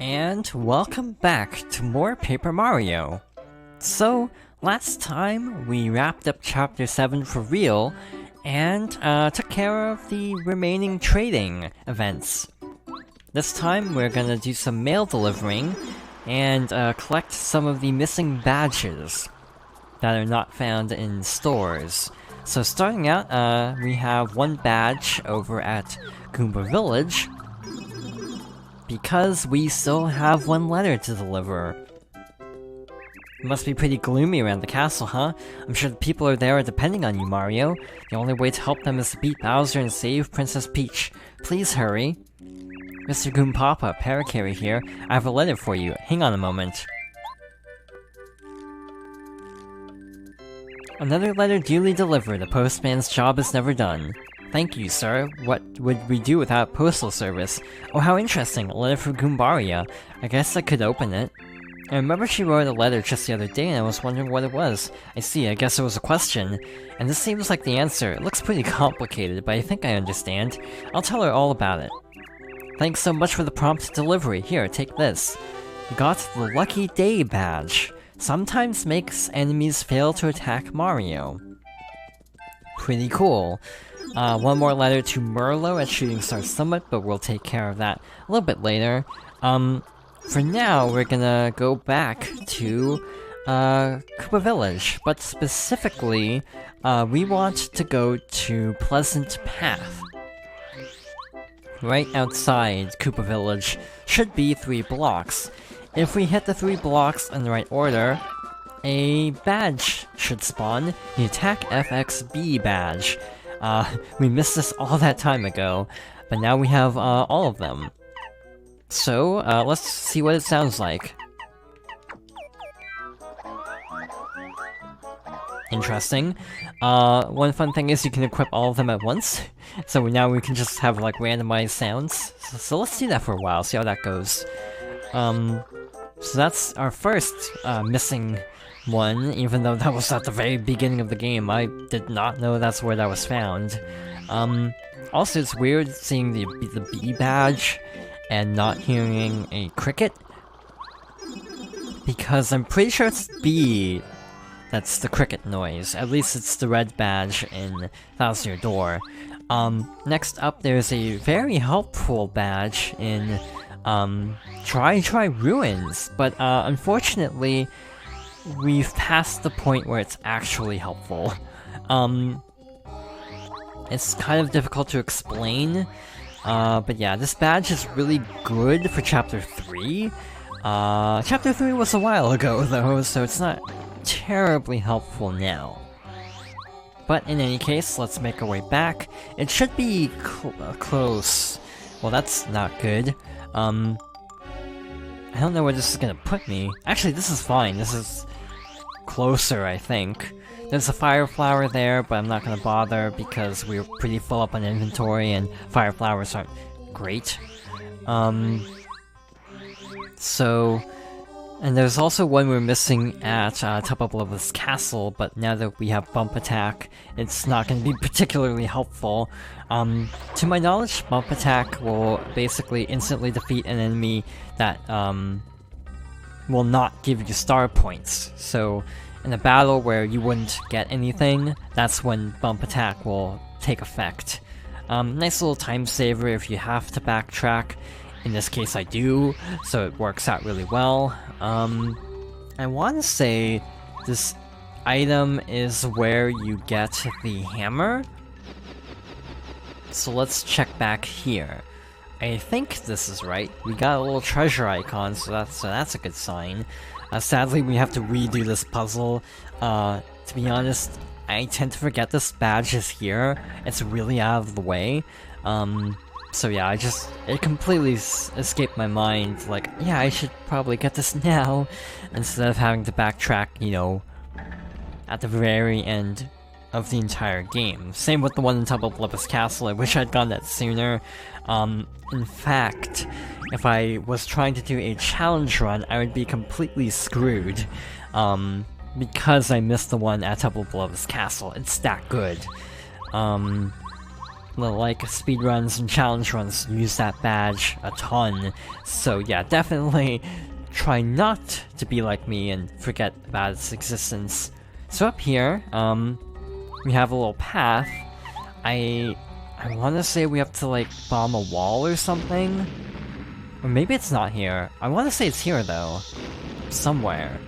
And welcome back to more Paper Mario. So, last time we wrapped up Chapter 7 for real, and took care of the remaining trading events. This time we're gonna do some mail delivering, and collect some of the missing badges that are not found in stores. So starting out, we have one badge over at Goomba Village, because we still have one letter to deliver. It must be pretty gloomy around the castle, huh? I'm sure the people are there are depending on you, Mario. The only way to help them is to beat Bowser and save Princess Peach. Please hurry. Mr. Goompapa, Parakarry here. I have a letter for you. Hang on a moment. Another letter duly delivered. The postman's job is never done. Thank you, sir. What would we do without postal service? Oh, how interesting. A letter from Goombaria. I guess I could open it. I remember she wrote a letter just the other day and I was wondering what it was. I see, I guess it was a question. And this seems like the answer. It looks pretty complicated, but I think I understand. I'll tell her all about it. Thanks so much for the prompt delivery. Here, take this. You got the Lucky Day badge. Sometimes makes enemies fail to attack Mario. Pretty cool. One more letter to Merlo at Shooting Star Summit, but we'll take care of that a little bit later. For now, we're gonna go back to, Koopa Village, but specifically, we want to go to Pleasant Path. Right outside Koopa Village should be 3 blocks. If we hit the 3 blocks in the right order, a badge should spawn, the Attack FXB badge. We missed this all that time ago, but now we have, all of them. So, let's see what it sounds like. Interesting. One fun thing is you can equip all of them at once, so now we can just have, like, randomized sounds. So let's do that for a while, see how that goes. So that's our first, missing one, even though that was at the very beginning of the game. I did not know that's where that was found. Also, it's weird seeing the B badge and not hearing a cricket, because I'm pretty sure it's B that's the cricket noise. At least it's the red badge in Thousand Year Door. Next up, there's a very helpful badge in Try Ruins, but unfortunately, we've passed the point where it's actually helpful. It's kind of difficult to explain, but yeah, this badge is really good for Chapter 3. Chapter 3 was a while ago though, so it's not terribly helpful now. But in any case, let's make our way back. It should be close. Well, that's not good. I don't know where this is gonna put me. Actually, this is fine. This is closer, I think. There's a fire flower there, but I'm not gonna bother because we're pretty full up on inventory and fire flowers aren't great. And there's also one we're missing at top of Loveless Castle, but now that we have Bump Attack, it's not going to be particularly helpful. To my knowledge, Bump Attack will basically instantly defeat an enemy that will not give you star points. So in a battle where you wouldn't get anything, that's when Bump Attack will take effect. Nice little time saver if you have to backtrack. In this case I do, so it works out really well. I want to say this item is where you get the hammer. So let's check back here. I think this is right. We got a little treasure icon, so that's a good sign. Sadly, we have to redo this puzzle. To be honest, I tend to forget this badge is here. It's really out of the way. So yeah, it completely escaped my mind, like, yeah, I should probably get this now, instead of having to backtrack, you know, at the very end of the entire game. Same with the one on top of Olympus Castle, I wish I'd gotten that sooner. In fact, if I was trying to do a challenge run, I would be completely screwed, because I missed the one at top of Olympus Castle. It's that good. the like speedruns and challenge runs use that badge a ton. So yeah, definitely try not to be like me and forget about its existence. So up here, we have a little path. I want to say we have to like bomb a wall or something. Or maybe it's not here. I want to say it's here though. Somewhere.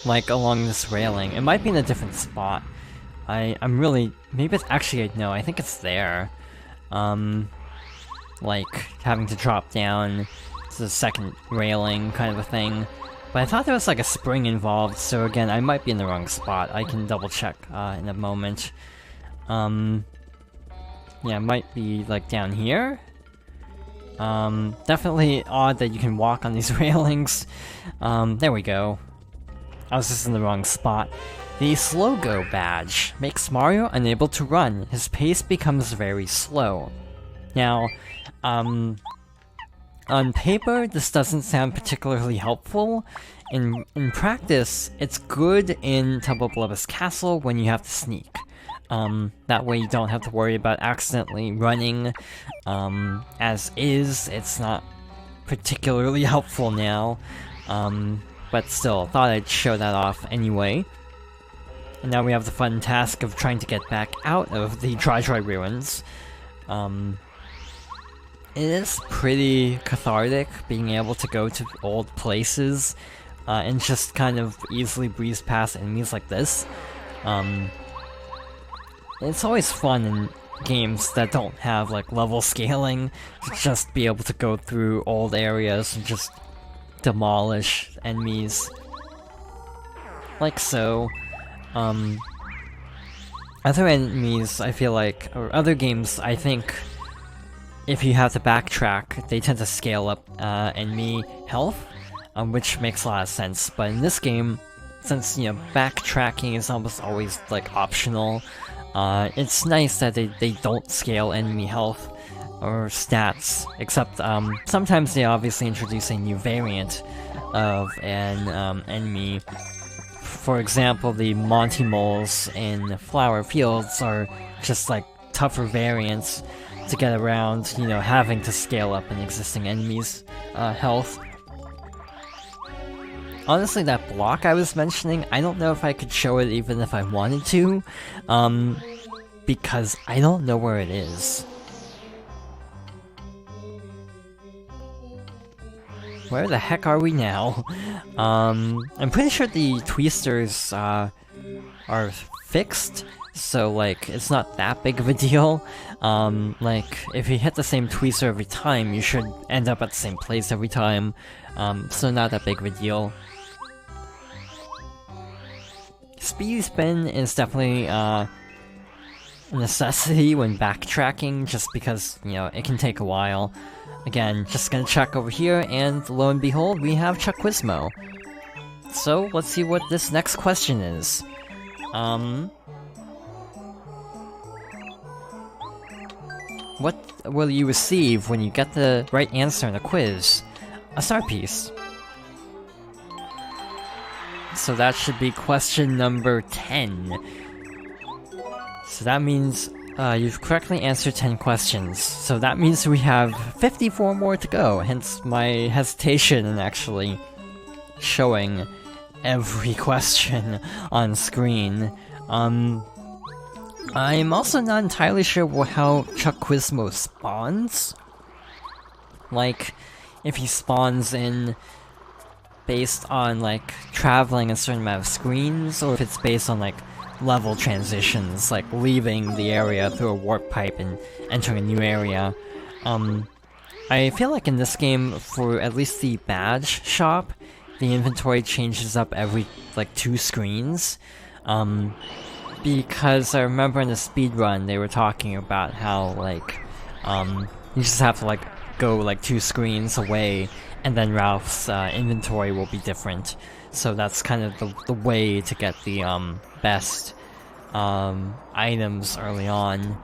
Like along this railing. It might be in a different spot. I'm really... Maybe it's actually... No, I think it's there. Like, having to drop down to the second railing kind of a thing. But I thought there was like a spring involved, so again, I might be in the wrong spot. I can double check in a moment. Yeah, it might be like down here. Definitely odd that you can walk on these railings. There we go. I was just in the wrong spot. The Slow Go badge makes Mario unable to run. His pace becomes very slow. Now, on paper, this doesn't sound particularly helpful. In practice, it's good in Temple Blubba's Castle when you have to sneak. That way you don't have to worry about accidentally running. As is, it's not particularly helpful now. But still, thought I'd show that off anyway. And now we have the fun task of trying to get back out of the Dry Ruins. It is pretty cathartic being able to go to old places and just kind of easily breeze past enemies like this. It's always fun in games that don't have like level scaling to just be able to go through old areas and just demolish enemies. Like so. Other enemies, I feel like, or other games, I think, if you have to backtrack, they tend to scale up enemy health, which makes a lot of sense. But in this game, since, you know, backtracking is almost always, like, optional, it's nice that they don't scale enemy health or stats, except, sometimes they obviously introduce a new variant of an enemy. For example, the Monty Moles in Flower Fields are just like tougher variants to get around, you know, having to scale up an existing enemy's health. Honestly, that block I was mentioning, I don't know if I could show it even if I wanted to, because I don't know where it is. Where the heck are we now? I'm pretty sure the tweezers are fixed, so like it's not that big of a deal. Like if you hit the same tweezer every time, you should end up at the same place every time. So not that big of a deal. Speedy Spin is definitely a necessity when backtracking, just because, you know, it can take a while. Again, just gonna check over here, and lo and behold, we have Chuckwismo. So, let's see what this next question is. What will you receive when you get the right answer in a quiz? A star piece. So that should be question number 10. So that means you've correctly answered 10 questions. So that means we have 54 more to go, hence my hesitation in actually showing every question on screen. I'm also not entirely sure how Chuckwismo spawns. Like, if he spawns in based on, like, traveling a certain amount of screens, or if it's based on, like, level transitions, like leaving the area through a warp pipe and entering a new area. I feel like in this game, for at least the badge shop, the inventory changes up every, like, 2 screens. Because I remember in the speedrun, they were talking about how, like, you just have to, like, go, like, 2 screens away, and then Ralph's inventory will be different. So that's kind of the way to get the best items early on.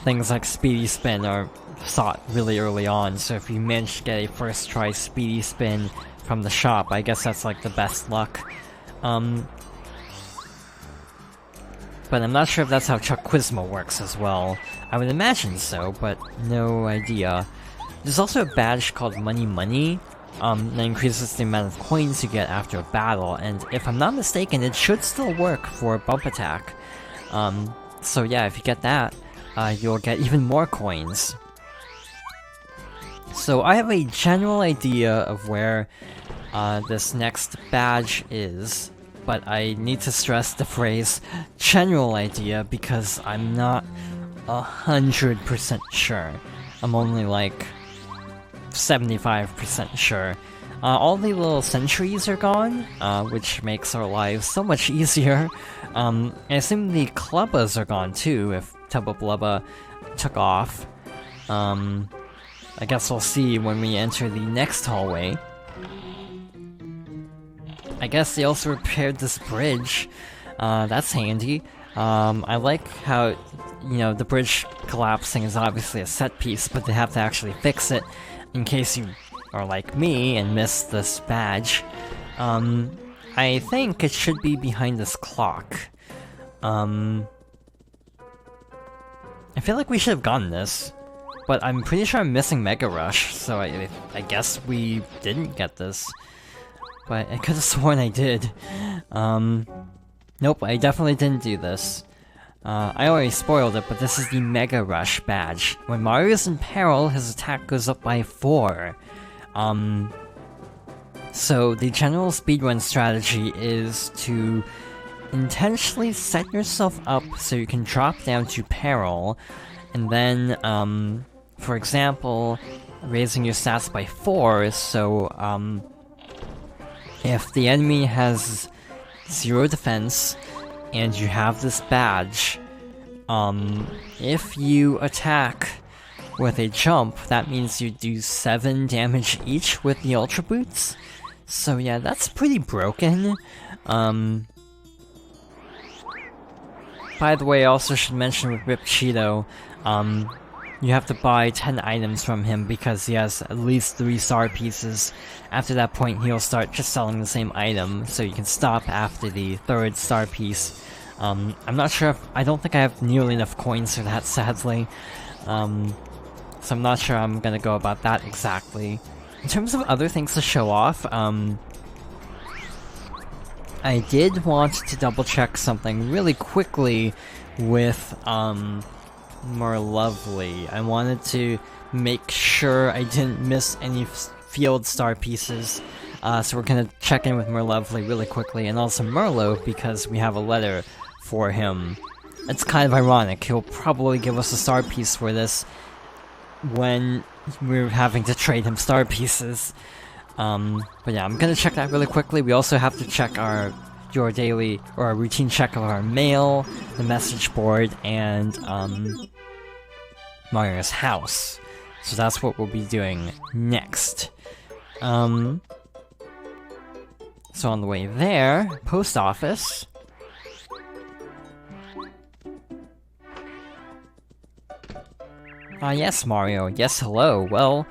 Things like Speedy Spin are sought really early on, so if you manage to get a first try Speedy Spin from the shop, I guess that's like the best luck. But I'm not sure if that's how Chuck Quizmo works as well. I would imagine so, but no idea. There's also a badge called Money Money, that increases the amount of coins you get after a battle, and if I'm not mistaken, it should still work for Bump Attack. So yeah, if you get that, you'll get even more coins. So I have a general idea of where this next badge is, but I need to stress the phrase general idea because I'm not 100% sure. I'm only like 75% sure. All the little sentries are gone, which makes our lives so much easier. I assume the clubbas are gone too, if Tubba Blubba took off. I guess we'll see when we enter the next hallway. I guess they also repaired this bridge. That's handy. I like how, you know, the bridge collapsing is obviously a set piece, but they have to actually fix it in case you are like me and miss this badge. I think it should be behind this clock. I feel like we should have gotten this, but I'm pretty sure I'm missing Mega Rush, so I guess we didn't get this. But I could have sworn I did. Nope, I definitely didn't do this. I already spoiled it, but this is the Mega Rush badge. When Mario is in peril, his attack goes up by 4. So the general speedrun strategy is to intentionally set yourself up so you can drop down to peril, and then, for example, raising your stats by 4, so, if the enemy has 0 defense, and you have this badge, if you attack with a jump, that means you do 7 damage each with the Ultra Boots. So yeah, that's pretty broken. By the way, I also should mention with Rip Cheeto, you have to buy 10 items from him because he has at least 3 star pieces. After that point, he'll start just selling the same item, so you can stop after the 3rd star piece. I'm not sure if... I don't think I have nearly enough coins for that, sadly. So I'm not sure I'm gonna go about that exactly. In terms of other things to show off, I did want to double check something really quickly with, More Lovely. I wanted to make sure I didn't miss any field star pieces, so we're gonna check in with More Lovely really quickly, and also Merlo, because we have a letter for him. It's kind of ironic, he'll probably give us a star piece for this when we're having to trade him star pieces. But yeah, I'm gonna check that really quickly. We also have to check your daily, or a routine check of our mail, the message board, and, Mario's house. So that's what we'll be doing next. So on the way there, post office. Yes, Mario. Yes, hello. Well,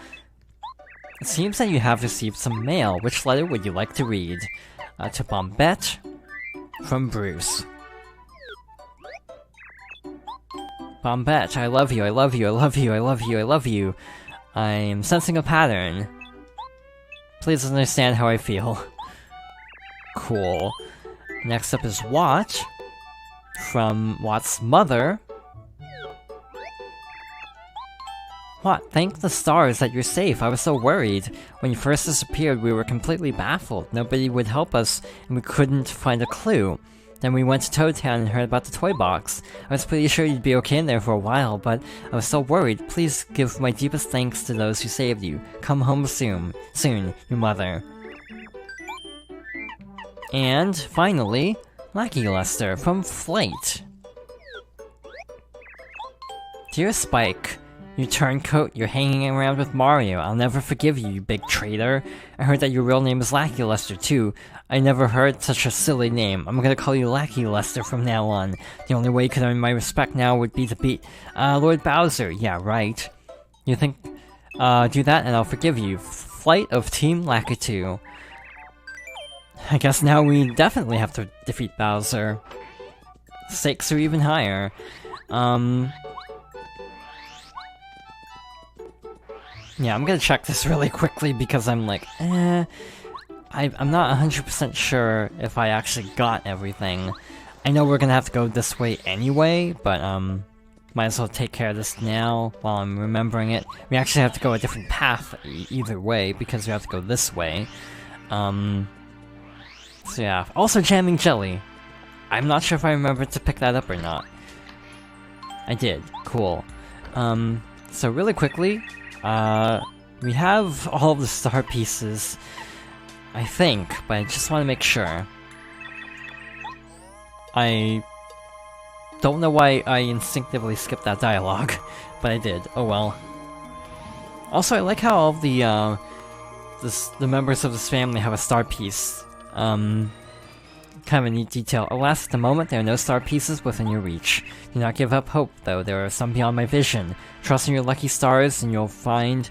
it seems that you have received some mail. Which letter would you like to read? To Bombette, from Bruce. Bombette, I love you, I love you, I love you, I love you, I love you. I'm sensing a pattern. Please understand how I feel. Cool. Next up is Watt, from Watt's mother. Watt, thank the stars that you're safe. I was so worried. When you first disappeared, we were completely baffled. Nobody would help us, and we couldn't find a clue. Then we went to Toad Town and heard about the toy box. I was pretty sure you'd be okay in there for a while, but I was so worried. Please give my deepest thanks to those who saved you. Come home soon, your mother. And, finally, Lucky Lester from Flight. Dear Spike, you turncoat, you're hanging around with Mario. I'll never forgive you, you big traitor. I heard that your real name is Lucky Lester, too. I never heard such a silly name. I'm gonna call you Lucky Lester from now on. The only way you could earn my respect now would be to beat, Lord Bowser. Yeah, right. You think, do that and I'll forgive you. Flight of Team Lakitu. I guess now we definitely have to defeat Bowser. stakes are even higher. Yeah, I'm gonna check this really quickly because I'm like, I'm not 100% sure if I actually got everything. I know we're gonna have to go this way anyway, but might as well take care of this now while I'm remembering it. We actually have to go a different path either way because we have to go this way. So yeah, also jamming jelly. I'm not sure if I remember to pick that up or not. I did, cool. So really quickly, we have all of the star pieces, I think, but I just want to make sure. I don't know why I instinctively skipped that dialogue, but I did. Oh well. Also, I like how all of the members of this family have a star piece. Kind of a neat detail. Alas, at the moment, there are no star pieces within your reach. Do not give up hope, though. There are some beyond my vision. Trust in your lucky stars, and you'll find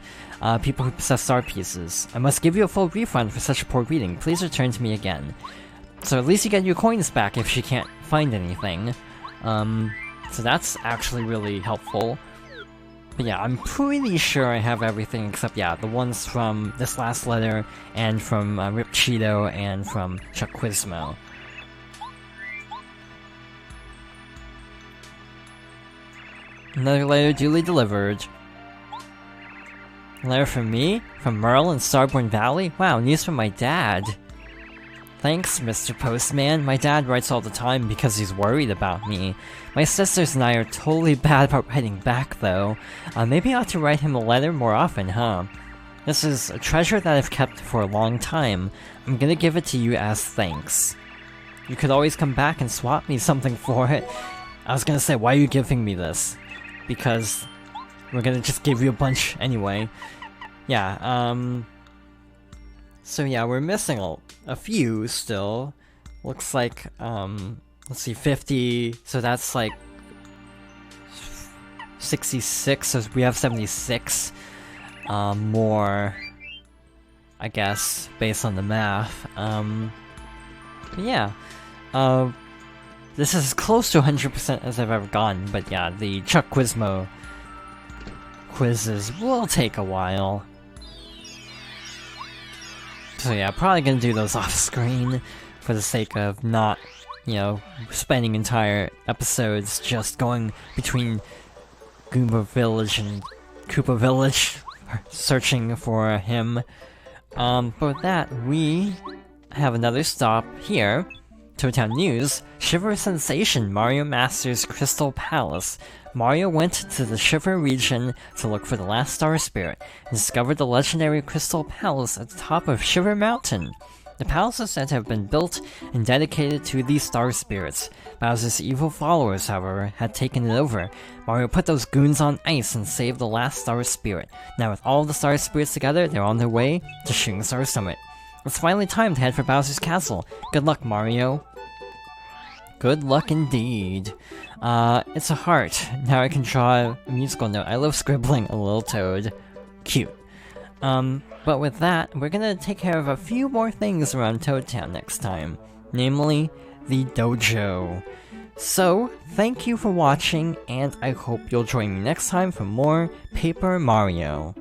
people who possess star pieces. I must give you a full refund for such a poor reading. Please return to me again. So at least you get your coins back if she can't find anything. So that's actually really helpful. But yeah, I'm pretty sure I have everything except, yeah, the ones from this last letter, and from Rip Cheeto, and from Chuck Quizmo. Another letter duly delivered. A letter from me? From Merle in Starborn Valley? Wow, news from my dad. Thanks, Mr. Postman. My dad writes all the time because he's worried about me. My sisters and I are totally bad about writing back, though. Maybe I ought to write him a letter more often, huh? This is a treasure that I've kept for a long time. I'm gonna give it to you as thanks. You could always come back and swap me something for it. I was gonna say, why are you giving me this? Because we're gonna just give you a bunch anyway. Yeah, so yeah, we're missing a few still. Looks like, let's see, 50, so that's like 66, so we have 76 more, I guess, based on the math. Yeah, this is as close to 100% as I've ever gotten, but yeah, the Chuck Quizmo quizzes will take a while. So yeah, probably gonna do those off-screen for the sake of not, you know, spending entire episodes just going between Goomba Village and Koopa Village searching for him. But with that, we have another stop here. Toad Town News, Shiver Sensation, Mario Masters Crystal Palace. Mario went to the Shiver region to look for the last Star Spirit, and discovered the legendary Crystal Palace at the top of Shiver Mountain. The palace is said to have been built and dedicated to these Star Spirits. Bowser's evil followers, however, had taken it over. Mario put those goons on ice and saved the last Star Spirit. Now with all the Star Spirits together, they're on their way to Shooting Star Summit. It's finally time to head for Bowser's Castle. Good luck, Mario. Good luck indeed. It's a heart. Now I can draw a musical note. I love scribbling a little toad. Cute. But with that, we're gonna take care of a few more things around Toad Town next time. Namely, the dojo. So, thank you for watching, and I hope you'll join me next time for more Paper Mario.